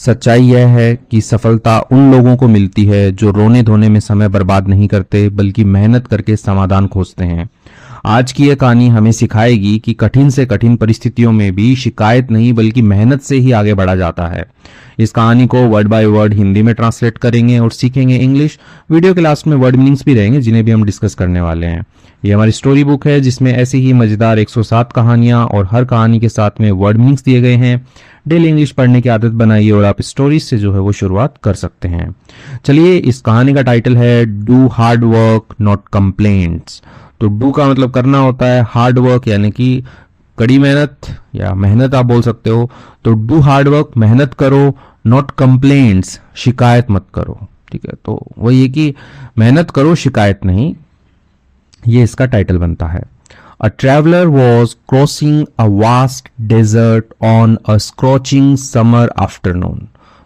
सच्चाई यह है कि सफलता उन लोगों को मिलती है जो रोने धोने में समय बर्बाद नहीं करते बल्कि मेहनत करके समाधान खोजते हैं। आज की यह कहानी हमें सिखाएगी कि कठिन से कठिन परिस्थितियों में भी शिकायत नहीं बल्कि मेहनत से ही आगे बढ़ा जाता है। इस कहानी को वर्ड बाय वर्ड हिंदी में ट्रांसलेट करेंगे और सीखेंगे इंग्लिश। वीडियो के लास्ट में वर्ड मीनिंग्स भी रहेंगे जिन्हें भी हम डिस्कस करने वाले हैं। ये हमारी स्टोरी बुक है जिसमें ऐसी ही मजेदार 107 कहानियां और हर कहानी के साथ में वर्ड मीनिंग्स दिए गए हैं। डेली इंग्लिश पढ़ने की आदत बनाइए और आप स्टोरीज से जो है वो शुरुआत कर सकते हैं। चलिए, इस कहानी का टाइटल है do hard work not complaints. तो डू का मतलब करना होता है, हार्ड वर्क यानी कि कड़ी मेहनत या मेहनत आप बोल सकते हो। तो डू हार्ड वर्क, मेहनत करो, नॉट कंप्लेंट्स, शिकायत मत करो। ठीक है, तो वही है कि मेहनत करो, शिकायत नहीं। ये इसका टाइटल बनता है। A traveler was crossing a vast desert on a scorching summer afternoon.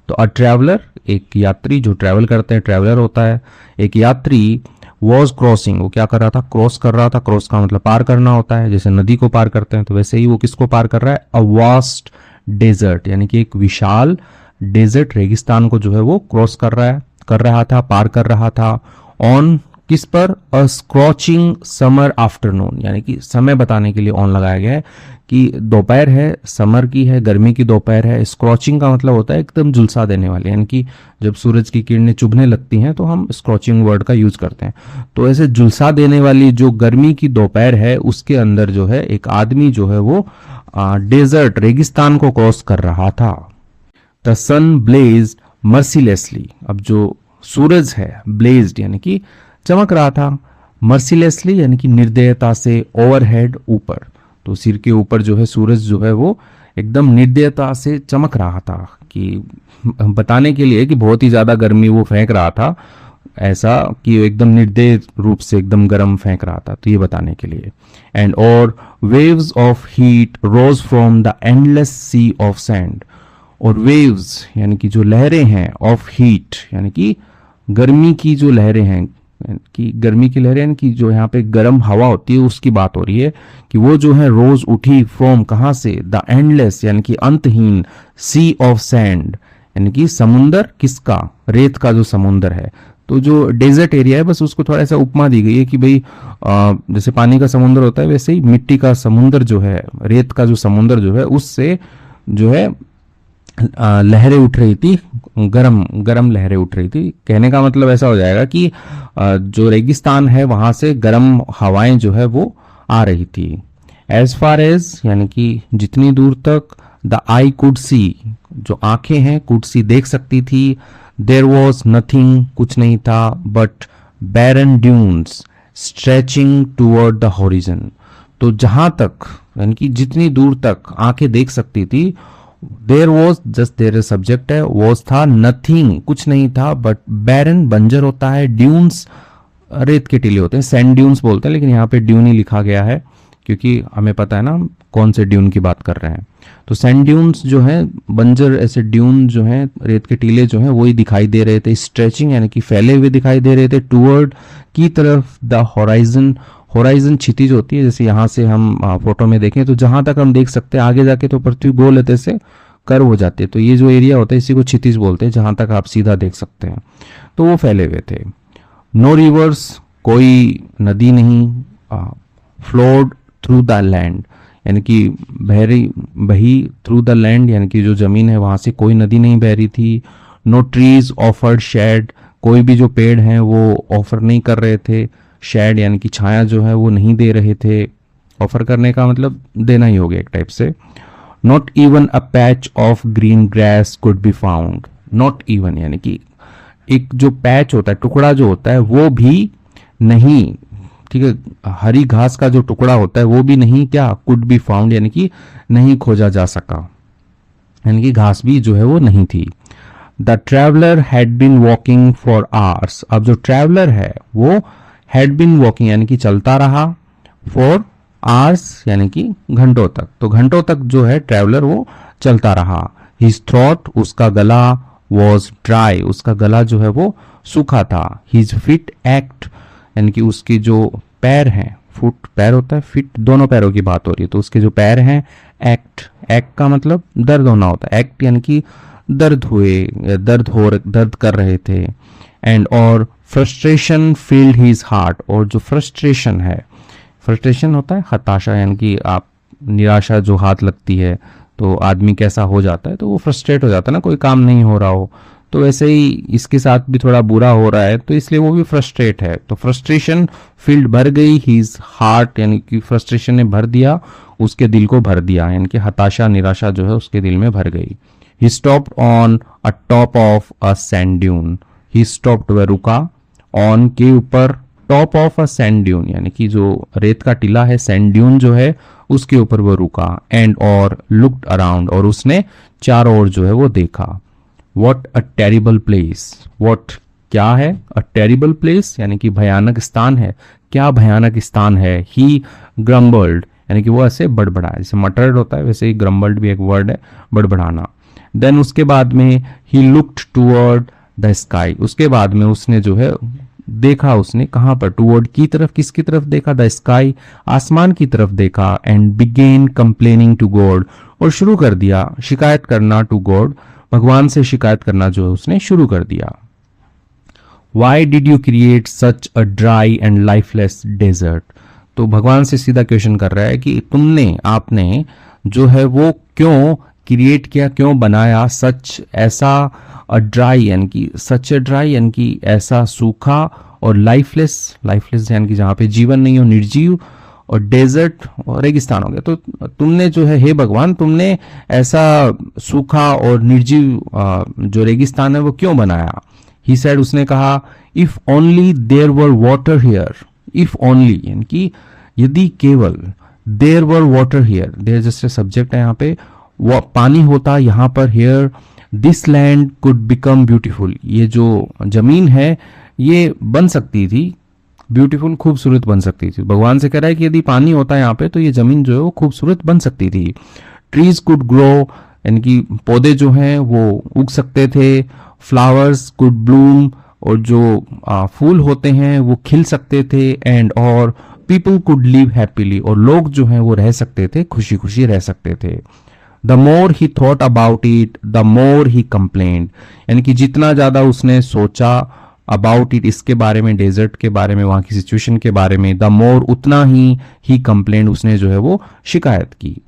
तो a traveler एक यात्री, जो ट्रैवल करते हैं ट्रैवलर होता है। एक यात्री was crossing, वो क्या कर रहा था? क्रॉस कर रहा था। क्रॉस का मतलब पार करना होता है, जैसे नदी को पार करते हैं तो वैसे ही वो किसको पार कर रहा है? a vast desert यानी कि एक विशाल डेजर्ट, रेगिस्तान को जो है वो क्रॉस कर रहा था, पार कर रहा था। ऑन किस पर? अ स्क्रॉचिंग समर आफ्टरनून, यानी कि समय बताने के लिए ऑन लगाया गया है कि दोपहर है, समर की है, गर्मी की दोपहर है। स्क्रॉचिंग का मतलब होता है एकदम झुलसा देने वाले, यानी कि जब सूरज की किरणें चुभने लगती हैं तो हम स्क्रॉचिंग वर्ड का यूज करते हैं। तो ऐसे झुलसा देने वाली जो गर्मी की दोपहर है उसके अंदर जो है एक आदमी जो है वो डेजर्ट, रेगिस्तान को क्रॉस कर रहा था। द सन ब्लेज्ड मर्सीलेसली, अब जो सूरज है, ब्लेज्ड यानी कि चमक रहा था, मर्सीलेसली यानी कि निर्दयता से, ओवरहेड ऊपर। तो सिर के ऊपर जो है सूरज जो है वो एकदम निर्दयता से चमक रहा था, कि बताने के लिए कि बहुत ही ज्यादा गर्मी वो फेंक रहा था, ऐसा कि वो एकदम निर्दय रूप से एकदम गर्म फेंक रहा था, तो ये बताने के लिए। एंड और waves of heat rose from the endless sea of sand. और वेव्स यानी कि जो लहरें हैं, ऑफ हीट यानी कि गर्मी की जो लहरें हैं, कि गर्मी की लहरें यानी कि जो यहाँ पे गर्म हवा होती है उसकी बात हो रही है, कि वो जो है रोज उठी फ्रॉम कहाँ से? द एंडलेस यानी कि अंतहीन, सी ऑफ सैंड यानी कि समुंदर, किसका? रेत का जो समुंदर है। तो जो डेजर्ट एरिया है बस उसको थोड़ा सा उपमा दी गई है कि भाई जैसे पानी का समुंदर होता है वैसे ही मिट्टी का समुंदर जो है, रेत का जो समुंदर जो है उससे जो है लहरें उठ रही थी, गरम गरम लहरें उठ रही थी। कहने का मतलब ऐसा हो जाएगा कि जो रेगिस्तान है वहां से गरम हवाएं जो है वो आ रही थी। एज फार एज यानी कि जितनी दूर तक, द आई कुड सी, जो आंखें हैं, कुड सी देख सकती थी। देयर वॉज नथिंग, कुछ नहीं था, but barren dunes stretching toward the horizon. तो जहां तक यानी कि जितनी दूर तक आंखें देख सकती थी, there was, just there subject है, वॉज था, नथिंग कुछ नहीं था, बट बैरन बंजर होता है, ड्यून्स रेत के टीले होते हैं, सैंड ड्यून्स बोलते हैं, लेकिन यहाँ पे ड्यून ही लिखा गया है क्योंकि हमें पता है ना हम कौन से ड्यून की बात कर रहे हैं। तो सैंड ड्यून्स जो है, बंजर ऐसे ड्यून जो है, रेत के टीले जो है वही दिखाई दे रहे थे। स्ट्रेचिंग यानी कि फैले हुए दिखाई दे रहे थे, टूवर्ड की तरफ, द होराइजन, होराइजन क्षितिज होती है, जैसे यहाँ से हम फोटो में देखें तो जहां तक हम देख सकते हैं, आगे जाके तो पृथ्वी गोल है से कर्व हो जाती है, तो ये जो एरिया होता है इसी को क्षितिज बोलते हैं, जहां तक आप सीधा देख सकते हैं, तो वो फैले हुए थे। नो रिवर्स, कोई नदी नहीं, फ्लोड थ्रू द लैंड यानी कि बही थ्रू द लैंड यानी कि जो जमीन है वहां से कोई नदी नहीं बह रही थी। नो ट्रीज ऑफर्ड शेड, कोई भी जो पेड़ हैं वो ऑफर नहीं कर रहे थे, शेड यानी कि छाया जो है वो नहीं दे रहे थे। ऑफर करने का मतलब देना ही हो गया एक टाइप से। Not even a patch of green grass could be found. Not even यानी कि एक जो पैच होता है, टुकड़ा जो होता है वो भी नहीं, ठीक है, हरी घास का जो टुकड़ा होता है वो भी नहीं, क्या? कुड बी फाउंड यानी कि नहीं खोजा जा सका, यानी कि घास भी जो है वो नहीं थी। The traveller had been walking for hours. अब जो ट्रैवलर है वो हैड बीन वॉकिंग यानी कि चलता रहा, फॉर आवर्स यानी कि घंटों तक, तो घंटों तक जो है ट्रैवलर वो चलता रहा। हिज थ्रोट, उसका गला, वॉज ड्राई, उसका गला जो है वो सूखा था। हिज फिट एक्ट यानी कि उसके जो पैर हैं, फुट पैर होता है, फिट दोनों पैरों की बात हो रही है, तो उसके जो पैर हैं, एक्ट, एक्ट का मतलब दर्द होना होता है, एक्ट यानी कि दर्द कर रहे थे। एंड और फ्रस्ट्रेशन फील्ड हिज हार्ट, और जो फ्रस्ट्रेशन है, फ्रस्ट्रेशन होता है हताशा, यानी कि आप निराशा जो हाथ लगती है तो आदमी कैसा हो जाता है, तो वो फ्रस्ट्रेट हो जाता है ना, कोई काम नहीं हो रहा हो। तो वैसे ही इसके साथ भी थोड़ा बुरा हो रहा है, तो इसलिए वो भी फ्रस्ट्रेट है। तो फ्रस्ट्रेशन फील्ड भर गई हिज हार्ट, यानी कि फ्रस्ट्रेशन ने भर दिया, उसके दिल को भर दिया, यानी कि हताशा निराशा जो है उसके दिल में भर गई। He stopped on a top of a sand dune, he stopped, वह रुका, ऑन के ऊपर, top of a sand dune, यानी कि जो रेत का टीला है, सैंड ड्यून जो है उसके ऊपर वो रुका। एंड और लुक्ड अराउंड, और उसने चारों ओर जो है वो देखा। What a terrible place, what क्या है, अ टेरिबल प्लेस यानी कि भयानक स्थान है, क्या भयानक स्थान है। ही ग्रम्बल्ड, यानी कि वो ऐसे बड़बड़ाया, जैसे मटर्ड होता है वैसे ही ग्रम्बल्ड भी एक वर्ड है, बड़बड़ाना। देन उसके बाद में he looked toward the sky, उसके बाद में उसने जो है देखा, उसने कहां पर, टूवर्ड की तरफ, किसकी तरफ देखा, द स्काई, आसमान की तरफ देखा। And began complaining to God, और शुरू कर दिया शिकायत करना, टू गॉड, भगवान से शिकायत करना जो है उसने शुरू कर दिया। Why did you create such a dry and lifeless desert, तो भगवान से सीधा क्वेश्चन कर रहा है कि तुमने, आपने जो है वो क्यों क्रिएट किया, क्यों बनाया, सच ऐसा, ड्राई यानी कि सच ए ड्राई यानी कि ऐसा सूखा, और लाइफलेस, लाइफलेस यानी कि जहां पे जीवन नहीं हो, निर्जीव, और डेजर्ट और रेगिस्तान हो गया। तो तुमने जो है, हे भगवान, तुमने ऐसा सूखा और निर्जीव जो रेगिस्तान है वो क्यों बनाया। ही सेड, उसने कहा, if only there were water here, if only यानी कि यदि केवल, there were water here, there जैसे सब्जेक्ट है यहाँ पे, वो पानी होता यहाँ पर, here this land could become beautiful, ये जो जमीन है ये बन सकती थी ब्यूटीफुल, खूबसूरत बन सकती थी। भगवान से कह रहा है कि यदि पानी होता है यहाँ पे तो ये जमीन जो है वो खूबसूरत बन सकती थी। ट्रीज कुड ग्रो, यानी कि पौधे जो हैं वो उग सकते थे। फ्लावर्स कुड ब्लूम, और जो फूल होते हैं वो खिल सकते थे। एंड और पीपल कुड लिव हैप्पीली, और लोग जो हैं वो रह सकते थे, खुशी खुशी रह सकते थे। The more he thought about it the more he complaint, यानी कि जितना ज्यादा उसने सोचा अबाउट इट, इसके बारे में, डेजर्ट के बारे में, वहां की सिचुएशन के बारे में, द मोर उतना ही कंप्लेंट, उसने जो है वो शिकायत की।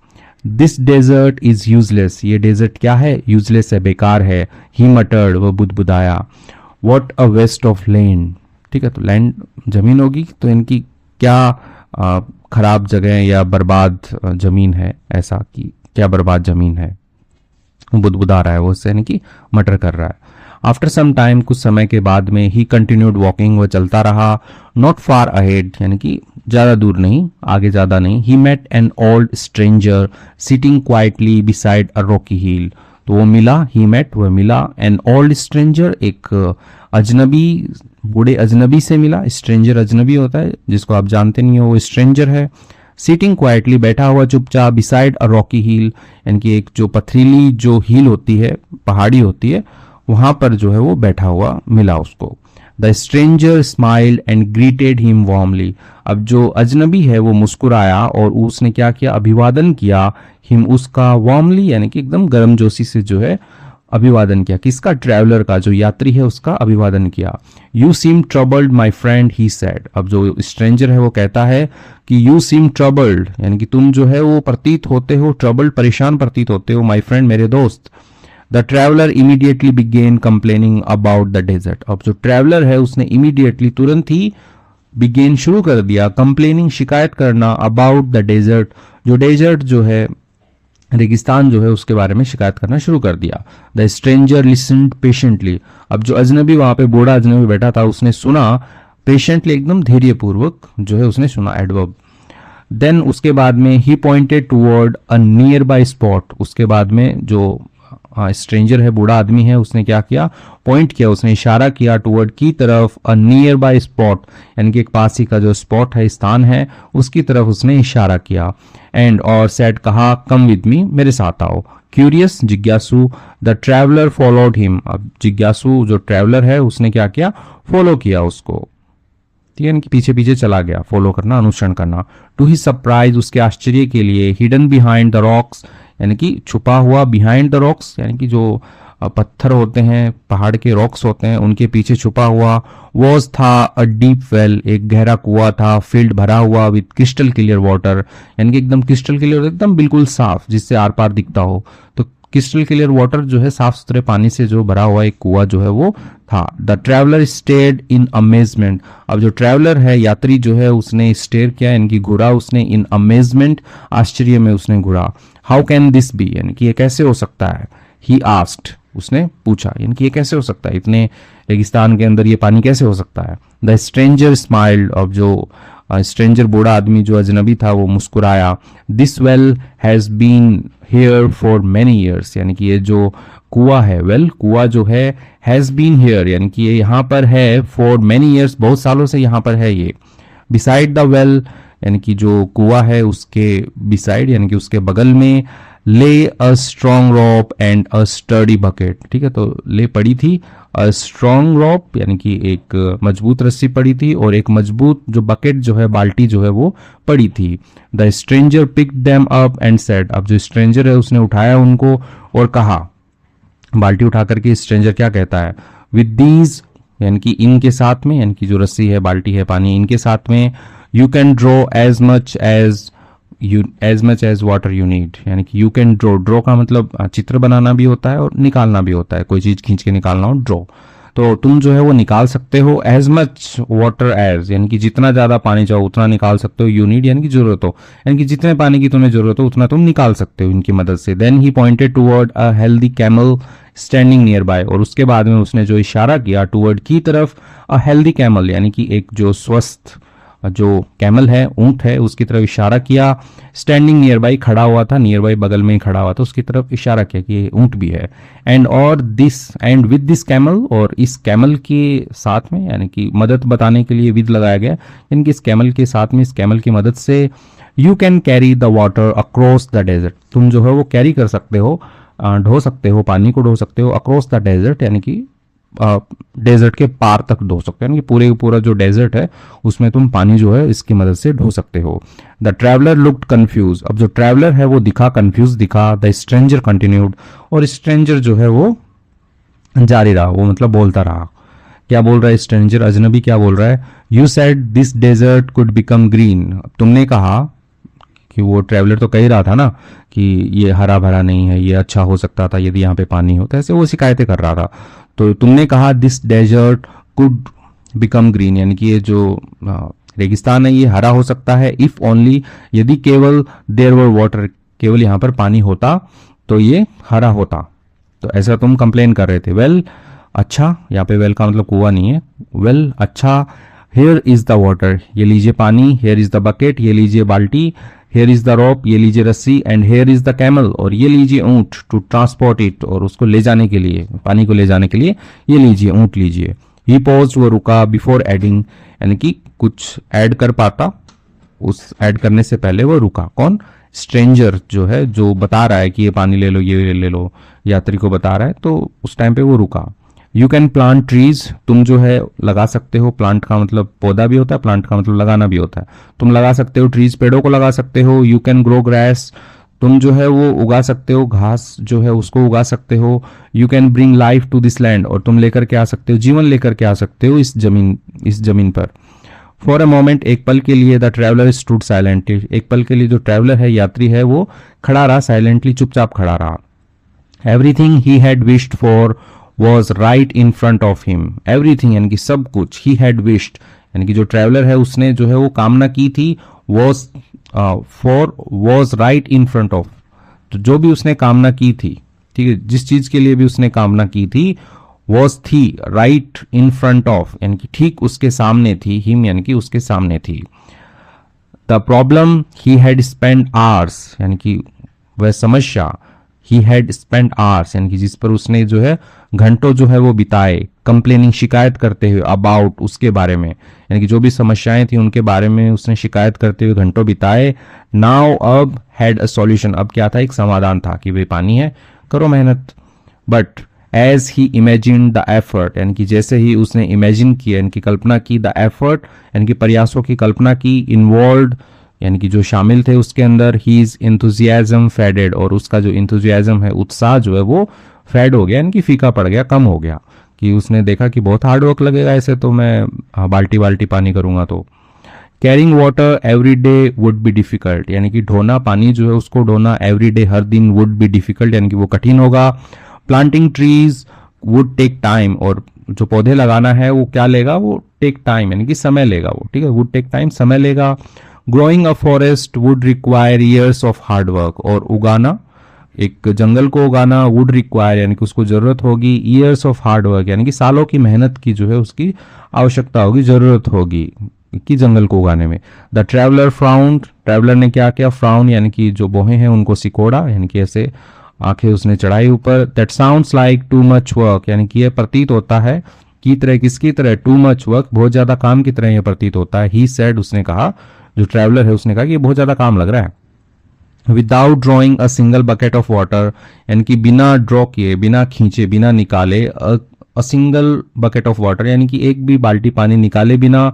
दिस डेजर्ट इज यूजलेस, ये डेजर्ट क्या है, यूजलेस है, बेकार है। ही मटर्ड, वो बुदबुदाया। What a waste of land, ठीक है, तो लैंड जमीन होगी, तो इनकी क्या खराब जगह या बर्बाद जमीन है, ऐसा कि क्या बर्बाद जमीन है, बुदबुदा रहा है वो, उससे यानी कि मटर कर रहा है। आफ्टर सम टाइम, कुछ समय के बाद में, ही कंटिन्यूड वॉकिंग, वो चलता रहा। नॉट फार अहेड, यानी कि ज्यादा दूर नहीं, आगे ज्यादा नहीं। He met an old stranger sitting quietly beside a rocky hill, तो वो मिला, ही मेट, वह मिला, एन ओल्ड स्ट्रेंजर, एक अजनबी, बूढ़े अजनबी से मिला। स्ट्रेंजर अजनबी होता है, जिसको आप जानते नहीं हो वो स्ट्रेंजर है। सिटिंग क्वाइटली, बैठा हुआ चुपचाप, बिसाइड अ रॉकी हिल, यानी कि एक जो पथरीली जो हिल होती है, पहाड़ी होती है, वहां पर जो है वो बैठा हुआ मिला उसको। The stranger smiled and greeted him warmly, अब जो अजनबी है वो मुस्कुराया और उसने क्या किया, अभिवादन किया, हिम उसका, वार्मली यानी कि एकदम गर्मजोशी से जो है अभिवादन किया। किसका, ट्रैवलर का, जो यात्री है उसका अभिवादन किया। You seem troubled my friend, he said, अब जो स्ट्रेंजर है वो कहता है कि यू सीम ट्रबल्ड, यानी कि तुम जो है वो प्रतीत होते हो, ट्रबल्ड परेशान प्रतीत होते हो, माई फ्रेंड मेरे दोस्त। The traveller immediately began complaining about the desert, अब जो ट्रैवलर है उसने इमीडिएटली, तुरंत ही, बिगेन शुरू कर दिया, कंप्लेनिंग शिकायत करना, अबाउट द डेजर्ट, जो डेजर्ट जो है, रेगिस्तान जो है उसके बारे में शिकायत करना शुरू कर दिया। द स्ट्रेंजर लिसन्ड पेशेंटली, अब जो अजनबी वहां पे, बूढ़ा अजनबी बैठा था, उसने सुना, पेशेंटली एकदम धैर्यपूर्वक जो है उसने सुना, एडवर्ब। देन उसके बाद में he pointed toward a nearby spot, उसके बाद में जो स्ट्रेंजर है, बूढ़ा आदमी है, उसने क्या किया, पॉइंट किया, उसने इशारा किया, टूवर्ड की तरफ, अ नियर बाय स्पॉट, यानी कि एक पास ही का जो स्पॉट है, स्थान है, उसकी तरफ उसने इशारा किया। एंड और सेड, कहा, कम विद मी, मेरे साथ आओ। क्यूरियस, जिज्ञासु, द ट्रैवलर फॉलोड हिम, अब जिज्ञासु जो ट्रैवलर है उसने क्या किया, फॉलो किया उसको, ठीक है, पीछे पीछे चला गया, फॉलो करना, अनुसरण करना। टू ही सरप्राइज, उसके आश्चर्य के लिए, हिडन बिहाइंड द रॉक्स, यानी कि छुपा हुआ, बिहाइंड द रॉक्स यानी कि जो पत्थर होते हैं, पहाड़ के रॉक्स होते हैं, उनके पीछे छुपा हुआ वॉज था अ डीप वेल, एक गहरा कुआं था, फील्ड भरा हुआ विद क्रिस्टल क्लियर वाटर, यानी कि एकदम क्रिस्टल क्लियर, एकदम बिल्कुल साफ, जिससे आर पार दिखता हो। तो क्रिस्टल क्लियर वाटर जो है, साफ सुथरे पानी से जो भरा हुआ एक कुआं जो है वो था। The traveller stayed in amazement, अब जो ट्रैवलर है, यात्री जो है, उसने स्टेयर किया, यानी कि घूरा उसने, इन अमेजमेंट, आश्चर्य में उसने घूरा। हाउ कैन दिस बी, यानी कि ये कैसे हो सकता है। ही आस्क्ड, उसने पूछा, यानी कि ये कैसे हो सकता है, इतने रेगिस्तान के अंदर ये पानी कैसे हो सकता है। द स्ट्रेंजर स्माइल्ड, अब जो स्ट्रेंजर बूढ़ा आदमी जो अजनबी था वो मुस्कुराया। This well has been here for many years, यानी कि ये जो कुआं है, वेल कुआं जो है, हैज बीन हियर, यानी कि ये यहाँ पर है, फॉर मैनी ईयर्स, बहुत सालों से यहाँ पर है ये। बिसाइड द वेल, यानी कि जो कुआं है उसके बिसाइड, यानी कि उसके बगल में, lay a strong rope and a sturdy bucket, ठीक है, तो ले पड़ी थी, अ स्ट्रॉन्ग रॉप यानी कि एक मजबूत रस्सी पड़ी थी, और एक मजबूत जो बकेट जो है, बाल्टी जो है वो पड़ी थी। The stranger pick them up and said, अब जो स्ट्रेंजर है उसने उठाया उनको और कहा, बाल्टी उठा करके स्ट्रेंजर क्या कहता है, विद दीज, यानी कि इनके साथ में, यानी कि जो रस्सी है, बाल्टी है, पानी, इनके साथ में, you can draw as much as water you need, यानी कि यू कैन ड्रॉ का मतलब चित्र बनाना भी होता है और निकालना भी होता है, कोई चीज खींच के निकालना हो, ड्रॉ, तो तुम जो है वो निकाल सकते हो, एज मच वाटर एज, यानी कि जितना ज्यादा पानी चाहो उतना निकाल सकते हो, यू नीड यानी कि जरूरत हो, यानी कि जितने पानी की तुम्हें जरूरत हो उतना तुम निकाल सकते हो इनकी मदद से। Then he pointed toward a healthy camel standing nearby, और उसके बाद में उसने जो इशारा किया टूवर्ड की तरफ, अ हेल्दी कैमल, यानी कि एक जो स्वस्थ जो कैमल है, ऊंट है, उसकी तरफ इशारा किया। स्टैंडिंग नियर बाई, खड़ा हुआ था, नियर बाई बगल में ही खड़ा हुआ था, उसकी तरफ इशारा किया कि ये ऊंट भी है। एंड विद दिस कैमल, और इस कैमल के साथ में, यानी कि मदद बताने के लिए विद लगाया गया, यानी कि इस कैमल के साथ में, इस कैमल की मदद से, you can carry the water across the desert, तुम जो है वो कैरी कर सकते हो, ढो सकते हो, पानी को ढो सकते हो, अक्रॉस द डेजर्ट, यानी कि डेजर्ट के पार तक ढो सकते हो, यानी कि पूरे पूरा जो डेजर्ट है उसमें तुम पानी जो है इसकी मदद से ढो सकते हो। द ट्रैवलर लुक्ड कंफ्यूज, अब जो ट्रैवलर है वो दिखा, कंफ्यूज दिखा। द स्ट्रेंजर कंटिन्यूड, और स्ट्रेंजर जो है वो जारी रहा, वो मतलब बोलता रहा। क्या बोल रहा है स्ट्रेंजर, अजनबी क्या बोल रहा है, you said this desert could become green, तुमने कहा कि, वो ट्रैवलर तो कह ही रहा था ना कि ये हरा भरा नहीं है, ये अच्छा हो सकता था यदि यहाँ पे पानी हो, तो ऐसे वो शिकायतें कर रहा था। तो तुमने कहा this desert could become green, यानी कि ये जो रेगिस्तान है ये हरा हो सकता है, इफ ओनली, यदि केवल देयर वर वाटर, केवल यहाँ पर पानी होता तो ये हरा होता, तो ऐसा तुम कंप्लेन कर रहे थे। वेल, अच्छा, यहाँ पे वेल का मतलब कुआं नहीं है, वेल अच्छा, हेयर इज द वाटर, ये लीजिए पानी, हेयर इज द बकेट, ये लीजिए बाल्टी, हेयर इज द रोप, ये लीजिए रस्सी, and here is the camel, और ये लीजिए ऊंट, टू ट्रांसपोर्ट इट, और उसको ले जाने के लिए, पानी को ले जाने के लिए ये लीजिए, ऊंट लीजिए। ही पॉज, वो रुका, बिफोर एडिंग, यानी कि कुछ ऐड कर पाता, उस ऐड करने से पहले वो रुका। कौन, स्ट्रेंजर जो है, जो बता रहा है कि ये पानी ले लो, ये ले लो, यात्री को बता रहा है, तो उस टाइम पे वो रुका। यू कैन प्लांट ट्रीज, तुम जो है लगा सकते हो, प्लांट का मतलब पौधा भी होता है, प्लांट का मतलब लगाना भी होता है, तुम लगा सकते हो, ट्रीज पेड़ों को लगा सकते हो। यू कैन ग्रो ग्रास, तुम जो है वो उगा सकते हो, घास जो है उसको उगा सकते हो। You can bring life to this land, और तुम लेकर के आ सकते हो, जीवन लेकर के आ सकते हो इस जमीन पर। फॉर अ मोमेंट, एक पल के लिए, द ट्रैवलर स्टूड साइलेंटली, एक पल के लिए जो ट्रैवलर है, यात्री है, वो खड़ा रहा, साइलेंटली, चुपचाप खड़ा रहा। Everything he had wished for was right in front of him, everything यानी कि सब कुछ, ही हैड विश्ड यानी कि जो ट्रैवलर है उसने जो है वो कामना की थी, was for was right in front of, तो जो भी उसने कामना की थी, ठीक है, जिस चीज के लिए भी उसने कामना की थी, वॉज थी, राइट इन फ्रंट ऑफ यानी कि ठीक उसके सामने थी, हिम यानी कि उसके सामने थी। The problem he had spend hours यानी कि वह समस्या, ही हैड स्पेंड आवर्स यानी कि जिस पर उसने जो है घंटों जो है वो बिताए, कंप्लेनिंग शिकायत करते हुए, अबाउट उसके बारे में यानी कि जो भी समस्याएं थी उनके बारे में उसने शिकायत करते हुए घंटों बिताए। नाउ अब हैड अ सॉल्यूशन, अब क्या था, एक समाधान था कि भाई पानी है, करो मेहनत। But as he imagine the effort यानी कि जैसे ही उसने इमेजिन किया यानी कि कल्पना की, द एफर्ट यानी कि प्रयासों की कल्पना की, इन्वॉल्व यानी कि जो शामिल थे उसके अंदर, हीज इंथुजियाज्म फेडेड और उसका जो इंथुजियाज्म है, उत्साह जो है वो फैड हो गया, यानी कि फीका पड़ गया, कम हो गया, कि उसने देखा कि बहुत हार्ड वर्क लगेगा ऐसे, तो मैं बाल्टी बाल्टी पानी करूंगा तो। Carrying water every day would be difficult, यानी कि ढोना पानी जो है उसको ढोना एवरी डे हर दिन वुड बी डिफिकल्ट, यानी कि वो कठिन होगा। Planting trees would take time, और जो पौधे लगाना है वो क्या लेगा, वो टेक टाइम यानी कि समय लेगा वो, ठीक है, वुड टेक टाइम, समय लेगा। Growing a forest would require years of hard work, और उगाना, एक जंगल को उगाना वुड रिक्वायर यानी कि उसको जरूरत होगी ईयर्स ऑफ हार्ड वर्क, यानी कि सालों की मेहनत की जो है उसकी आवश्यकता होगी, जरूरत होगी कि जंगल को उगाने में। द ट्रैवलर फ्राउंड, ट्रैवलर ने क्या किया, फ्राउन यानी कि जो बोहे हैं उनको सिकोड़ा, यानी कि ऐसे आंखें उसने चढ़ाई ऊपर। That sounds like too much work, यानी कि यह प्रतीत होता है की तरह, किसकी तरह, टू मच वर्क, बहुत ज्यादा काम की तरह यह प्रतीत होता है। ही सेड, उसने कहा, जो ट्रैवलर है उसने कहा कि ये बहुत ज्यादा काम लग रहा है। Without drawing a single bucket of water, यानी कि बिना ड्रॉ किए, बिना खींचे, बिना निकाले, a single bucket of water यानी कि एक भी बाल्टी पानी निकाले बिना।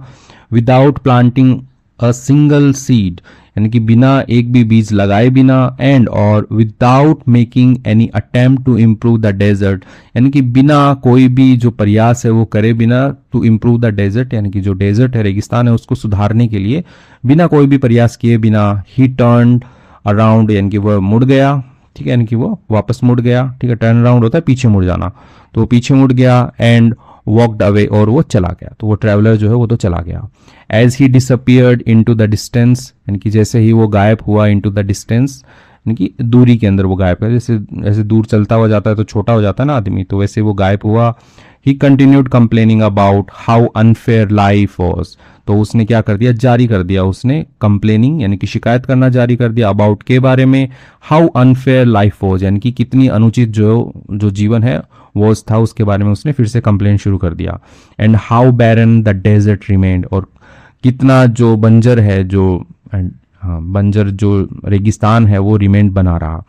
Without planting a single seed, यानी कि बिना एक भी बीज लगाए बिना। एंड और without making any attempt to improve the desert, यानी कि बिना कोई भी जो प्रयास है वो करे बिना, टू इम्प्रूव द डेजर्ट, यानी कि जो डेजर्ट है, रेगिस्तान है, उसको सुधारने के लिए बिना कोई भी प्रयास किए बिना। ही टर्न्ड अराउंड, यानी कि वह मुड़ गया, ठीक है, यानी कि वो वापस मुड़ गया, ठीक है, टर्न अराउंड होता है पीछे मुड़ जाना, तो वो पीछे मुड़ गया। एंड वॉकड अवे, और वो चला गया, तो वो ट्रैवलर जो है वो तो चला गया। As he disappeared into the distance, यानी कि जैसे ही वो गायब हुआ, इनटू द डिस्टेंस यानी कि दूरी के अंदर वो गायब है, जैसे जैसे दूर चलता हुआ जाता है तो छोटा हो जाता है ना आदमी, तो वैसे वो गायब हुआ। ही continued complaining about how unfair life was, तो उसने क्या कर दिया, जारी कर दिया, उसने कंप्लेनिंग यानी कि शिकायत करना जारी कर दिया, अबाउट के बारे में, हाउ अनफेयर लाइफ वॉज यानी कि कितनी अनुचित जो जीवन है वॉज था, उसके बारे में उसने फिर से कंप्लेन शुरू कर दिया। And how barren the desert remained, और कितना जो बंजर है, जो बंजर जो रेगिस्तान है वो रिमेंड बना रहा,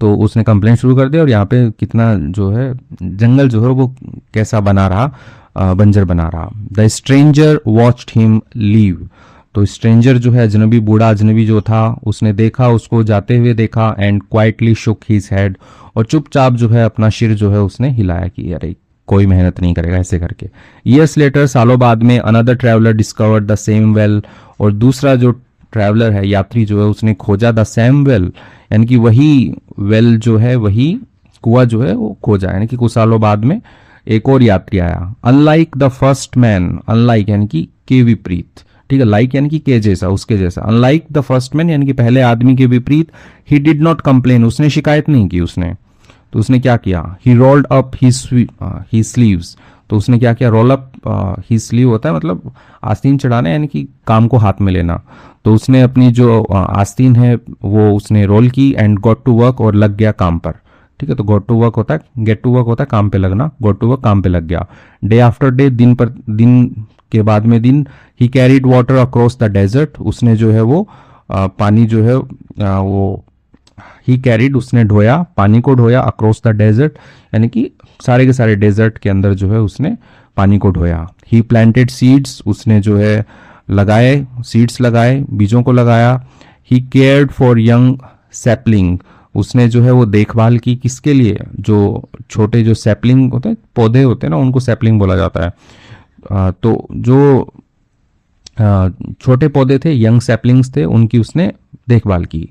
तो उसने कंप्लेंट शुरू कर दिया, और यहाँ पे कितना जो है जंगल जो है वो कैसा बना रहा, बंजर बना रहा। The stranger watched him leave, तो स्ट्रेंजर जो है अजनबी, बूढ़ा अजनबी जो था, उसने देखा, उसको जाते हुए देखा। And quietly shook his head, और चुपचाप जो है अपना सिर जो है उसने हिलाया कि अरे कोई मेहनत नहीं करेगा ऐसे करके। ईयर्स लेटर, सालों बाद में, another traveller discovered the same well, और दूसरा जो ट्रैवलर है, यात्री जो है, उसने खोजा द सेम वेल, यानी कि वही वेल जो है, वही कुआं जो है वो खोजा, यानी कि कुछ सालों बाद में एक और यात्री आया। Unlike the first man, unlike यानी कि के विपरीत, ठीक है, लाइक यानी कि के जैसा, उसके जैसा। अनलाइक द फर्स्ट मैन यानी कि पहले आदमी के विपरीत। ही डिड नॉट कंप्लेन, उसने शिकायत नहीं की, उसने तो उसने क्या किया, ही रोल्ड अप ही स्लीव्स, तो उसने क्या किया, रोल अप ही स्लीव होता है मतलब आस्तीन चढ़ाना, यानी कि काम को हाथ में लेना, तो उसने अपनी जो आस्तीन है वो उसने रोल की। एंड गॉट टू वर्क, और लग गया काम पर, ठीक है, तो गॉट टू वर्क होता है, गेट टू वर्क होता है काम पे लगना, गॉट टू वर्क काम पे लग गया। डे आफ्टर डे, दिन पर दिन के बाद में दिन। He carried water across the desert, उसने जो है वो पानी जो है वो ही कैरीड, उसने ढोया, पानी को ढोया, अक्रॉस द डेजर्ट यानी कि सारे के सारे डेजर्ट के अंदर जो है उसने पानी को ढोया। ही प्लांटेड सीड्स, उसने जो है लगाए, सीड्स लगाए, बीजों को लगाया। ही केयर्ड फॉर यंग सैपलिंग, उसने जो है वो देखभाल की, किसके लिए, जो छोटे जो सैपलिंग होते हैं, पौधे होते हैं ना, उनको सैपलिंग बोला जाता है। तो जो छोटे पौधे थे, यंग सैपलिंग्स थे, उनकी उसने देखभाल की।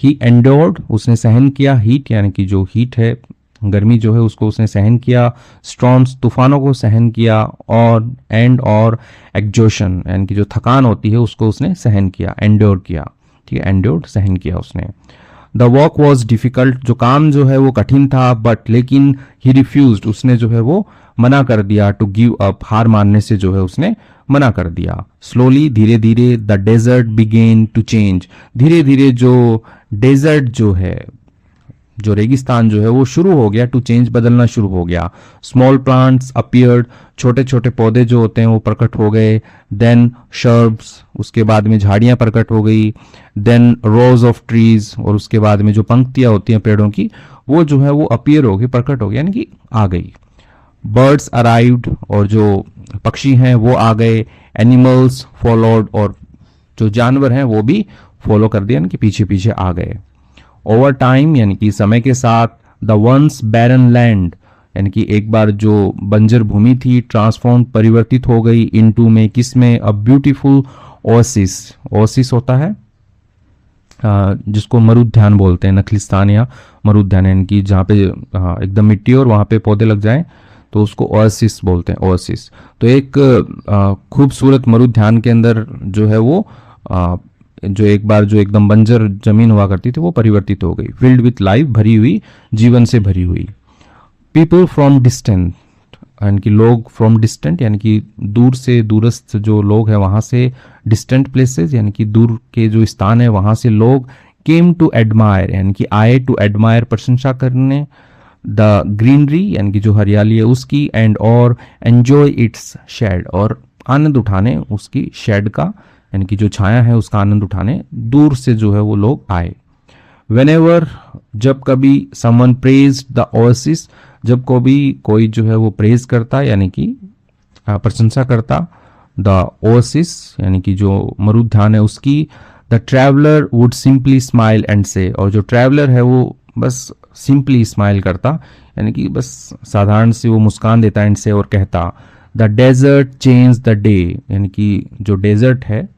ही एंडोर्ड, उसने सहन किया, हीट यानी कि जो हीट है, गर्मी जो है उसको उसने सहन किया। स्टॉर्म्स, तूफानों को सहन किया। और एंड और एग्जॉशन यानी कि जो थकान होती है उसको उसने सहन किया, एंडोर किया, ठीक है, एंडोर्ड सहन किया उसने। द वर्क वॉज डिफिकल्ट, जो काम जो है वो कठिन था, बट लेकिन ही रिफ्यूज्ड, उसने जो है वो मना कर दिया। टू गिव अप, हार मानने से जो है उसने मना कर दिया। स्लोली, धीरे धीरे, the desert began to change, धीरे धीरे जो डेजर्ट जो है, जो रेगिस्तान जो है वो शुरू हो गया, टू चेंज, बदलना शुरू हो गया। स्मॉल प्लांट्स अपीयर्ड, छोटे छोटे पौधे जो होते हैं वो प्रकट हो गए। देन शर्ब्स, उसके बाद में झाड़ियां प्रकट हो गई। देन रोज ऑफ ट्रीज, और उसके बाद में जो पंक्तियां होती हैं पेड़ों की वो जो है वो अपीयर हो गई, प्रकट हो गई, यानी कि आ गई। बर्ड्स अराइव्ड, और जो पक्षी हैं वो आ गए। एनिमल्स फॉलोड, और जो जानवर हैं वो भी फॉलो कर दिया, यानी कि पीछे पीछे आ गए। ओवर टाइम यानी कि समय के साथ। द वंस बैरन लैंड, यानी कि एक बार जो बंजर भूमि थी ट्रांसफॉर्म परिवर्तित हो गई इनटू में, किस में, अ ब्यूटीफुल ओएसिस। ओएसिस होता है जिसको मरुद्यान बोलते हैं, नखलिस्तान या मरुद्यान, यानी कि जहाँ पे एकदम मिट्टी और वहाँ पे पौधे लग जाएं तो उसको ओएसिस बोलते हैं, ओएसिस। तो एक खूबसूरत मरुद्यान के अंदर जो है वो जो एक बार जो एकदम बंजर जमीन हुआ करती थी वो परिवर्तित हो गई, फिल्ड विथ लाइफ, भरी हुई, जीवन से भरी हुई। पीपल फ्रॉम डिस्टेंट, यानी कि लोग फ्रॉम डिस्टेंट, यानी कि दूर से, दूरस्थ जो लोग हैं वहाँ से, डिस्टेंट प्लेसेस यानी कि दूर के जो स्थान है वहाँ से लोग, केम टू एडमायर यानी कि आए, टू एडमायर प्रशंसा करने, द ग्रीनरी यानी कि जो हरियाली है उसकी, एंड और एंजॉय इट्स शेड, और आनंद उठाने उसकी शेड का, यानी कि जो छाया है उसका आनंद उठाने दूर से जो है वो लोग आए। Whenever, जब कभी, someone praised the oasis, जब कभी कोई जो है वो प्रेज करता यानी कि प्रशंसा करता, द ओएसिस यानी कि जो मरुद्यान है उसकी, the traveller would simply smile and से, और जो ट्रैवलर है वो बस सिंपली स्माइल करता यानी कि बस साधारण से वो मुस्कान देता एंड से, और कहता, the desert change the day, यानी कि जो डेजर्ट है,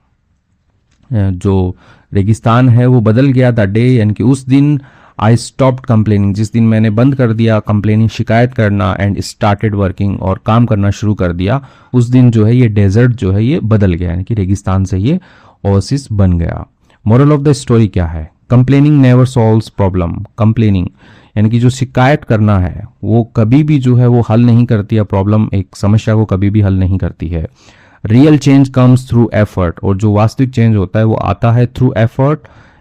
जो रेगिस्तान है वो बदल गया, द डे यानी कि उस दिन, आई स्टॉप्ड कंप्लेनिंग, जिस दिन मैंने बंद कर दिया कंप्लेनिंग, शिकायत करना, एंड स्टार्टेड वर्किंग, और काम करना शुरू कर दिया, उस दिन जो है ये डेजर्ट जो है ये बदल गया, यानी कि रेगिस्तान से ये ओएसिस बन गया। मोरल ऑफ द स्टोरी क्या है? Complaining never solves problem. Complaining यानी कि जो शिकायत करना है वो कभी भी जो है वो हल नहीं करती है प्रॉब्लम, एक समस्या को कभी भी हल नहीं करती है। Real change comes through effort, और जो वास्तविक चेंज होता है वो आता है थ्रू एफर्ट,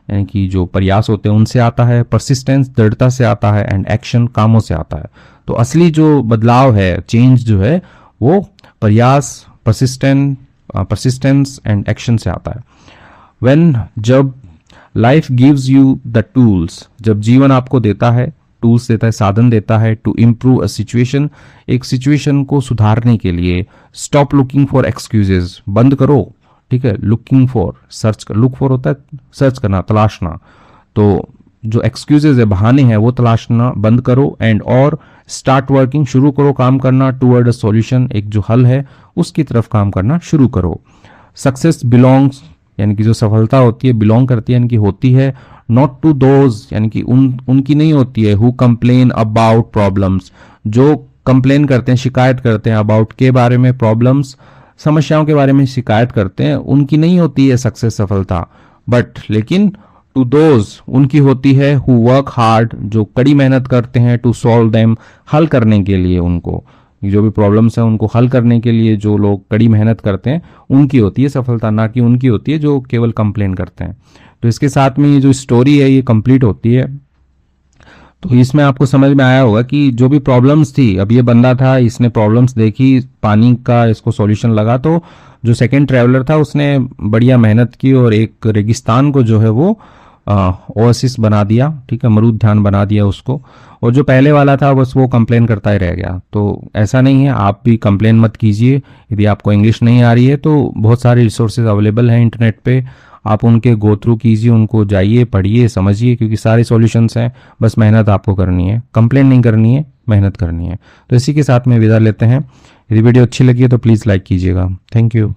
यानी कि जो प्रयास होते हैं उनसे आता है, परसिस्टेंस दृढ़ता से आता है, एंड एक्शन कामों से आता है। तो असली जो बदलाव है, चेंज जो है वो प्रयास, परसिस्टेंस एंड एक्शन से आता है। व्हेन, जब, life gives you the tools, जब जीवन आपको देता है, टूल्स देता है, साधन देता है, टू इम्प्रूव अ सिचुएशन, एक सिचुएशन को सुधारने के लिए। स्टॉप लुकिंग फॉर एक्सक्यूजेज, बंद करो, ठीक है, लुकिंग फॉर, सर्च कर, लुक फॉर होता है सर्च करना, तलाशना, तो जो एक्सक्यूजेज है, बहाने हैं, वो तलाशना बंद करो, एंड और स्टार्ट वर्किंग, शुरू करो काम करना, टूवर्ड अ सॉल्यूशन, एक जो हल है उसकी तरफ काम करना शुरू करो। सक्सेस बिलोंग्स, यानी कि जो सफलता होती है, बिलोंग करती है यानी कि होती है, नॉट टू दोज यानी कि उनकी नहीं होती है, हु कंप्लेन अबाउट प्रॉब्लम्स, जो कंप्लेन करते हैं, शिकायत करते हैं, अबाउट के बारे में, प्रॉब्लम्स समस्याओं के बारे में शिकायत करते हैं, उनकी नहीं होती है सक्सेस, सफलता, बट लेकिन टू दोज उनकी होती है, हु वर्क हार्ड, जो कड़ी मेहनत करते हैं, टू सॉल्व देम, हल करने के लिए, उनको जो भी प्रॉब्लम्स हैं उनको हल करने के लिए जो लोग कड़ी मेहनत करते हैं उनकी होती है सफलता, ना कि उनकी होती है जो केवल कंप्लेन करते हैं। तो इसके साथ में ये जो स्टोरी है ये कंप्लीट होती है। तो इसमें आपको समझ में आया होगा कि जो भी प्रॉब्लम्स थी, अब ये बंदा था, इसने प्रॉब्लम्स देखी, पानी का इसको सॉल्यूशन लगा, तो जो सेकंड ट्रैवलर था उसने बढ़िया मेहनत की और एक रेगिस्तान को जो है वो ओएसिस बना दिया, ठीक है, मरुद्यान बना दिया उसको। और जो पहले वाला था बस वो कंप्लेन करता ही रह गया। तो ऐसा नहीं है, आप भी कंप्लेन मत कीजिए। यदि आपको इंग्लिश नहीं आ रही है तो बहुत सारे रिसोर्सेज अवेलेबल हैं इंटरनेट पे, आप उनके गो थ्रू कीजिए, उनको जाइए, पढ़िए, समझिए, क्योंकि सारे सॉल्यूशंस हैं। बस मेहनत आपको करनी है, कंप्लेन नहीं करनी है, मेहनत करनी है। तो इसी के साथ में विदा लेते हैं। यदि वीडियो अच्छी लगी है तो प्लीज़ लाइक कीजिएगा। Thank you.